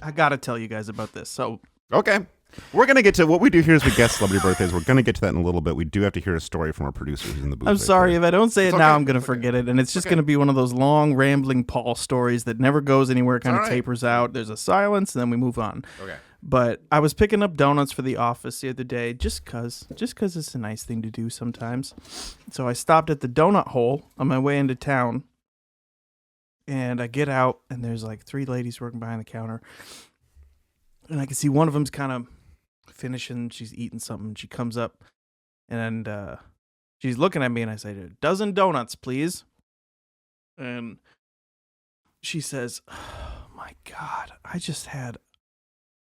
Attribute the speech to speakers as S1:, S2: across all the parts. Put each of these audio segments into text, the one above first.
S1: I got to tell you guys about this. So,
S2: Okay. We're going to get to what we do here is we guess celebrity birthdays. We're going to get to that in a little bit. We do have to hear a story from our producers in the booth.
S1: I'm sorry if I don't say it
S2: It's
S1: now,
S2: okay.
S1: I'm going to forget it. And it's just going to be one of those long, rambling Paul stories that never goes anywhere, kind of tapers out. There's a silence, and then we move on.
S2: Okay.
S1: But I was picking up donuts for the office the other day just because it's a nice thing to do sometimes. So I stopped at the donut hole on my way into town. And I get out, and there's like 3 ladies working behind the counter. And I can see one of them's kind of finishing. She's eating something. She comes up, and she's looking at me, and I say, "A dozen donuts, please." And she says, "Oh, my God, I just had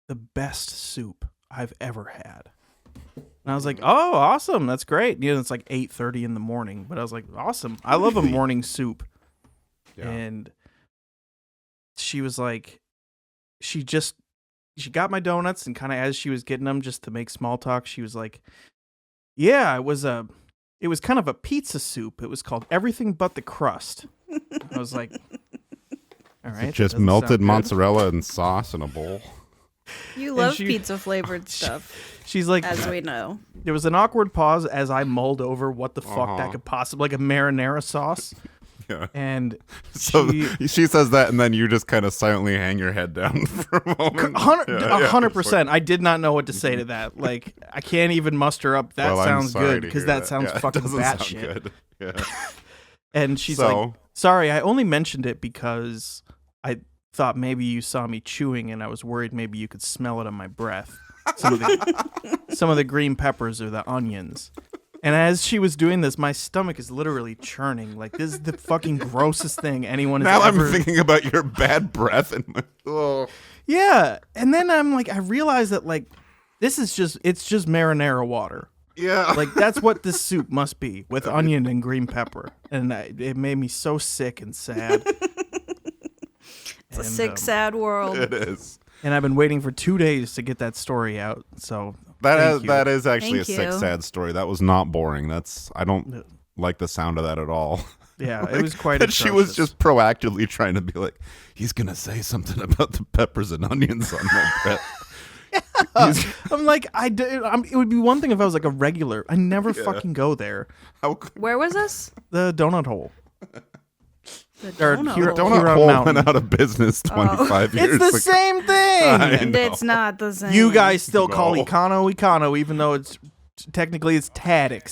S1: the best soup I've ever had." And I was like, "Oh, awesome. That's great." You know, it's like 8:30 in the morning, but I was like, "Awesome. I love a morning soup." Yeah. And she was like, she got my donuts, and kind of as she was getting them, just to make small talk, she was like, "Yeah, it was kind of a pizza soup. It was called Everything But the Crust." I was like, "All right."
S2: Just melted mozzarella and sauce in a bowl.
S3: You love pizza flavored stuff.
S1: She's like,
S3: as we know.
S1: There was an awkward pause as I mulled over what the fuck that could possibly, like a marinara sauce.
S2: Yeah.
S1: And
S2: so she says that, and then you just kind of silently hang your head down for a moment.
S1: 100%. I did not know what to say to that. Like, I can't even muster up. That sounds good, because that sounds fucking batshit.
S2: Yeah.
S1: And she's like, "Sorry, I only mentioned it because I thought maybe you saw me chewing, and I was worried maybe you could smell it on my breath. Some of the green peppers or the onions." And as she was doing this, my stomach is literally churning. Like, this is the fucking grossest thing anyone has ever...
S2: Now I'm thinking about your bad breath. And
S1: Yeah. And then I'm like, I realized that, like, it's just marinara water.
S2: Yeah.
S1: Like, that's what this soup must be, with onion and green pepper. And it made me so sick and sad.
S3: It's a sick, sad world.
S2: It is.
S1: And I've been waiting for 2 days to get that story out, so...
S2: That is actually a
S3: Thank
S2: sick,
S3: you.
S2: sad story. That was not boring. I don't like the sound of that at all.
S1: Yeah,
S2: like,
S1: it was quite
S2: atrocious. She was just proactively trying to be like, he's going to say something about the peppers and onions on my breath.
S1: I'm like, it would be one thing if I was like a regular. I never fucking go there.
S3: Where was this?
S1: The donut hole.
S3: The
S2: Donut Hole went out of business 25 years ago.
S1: It's the same thing.
S3: It's not the same.
S1: You guys still call Econo, even though it's technically it's Taddix.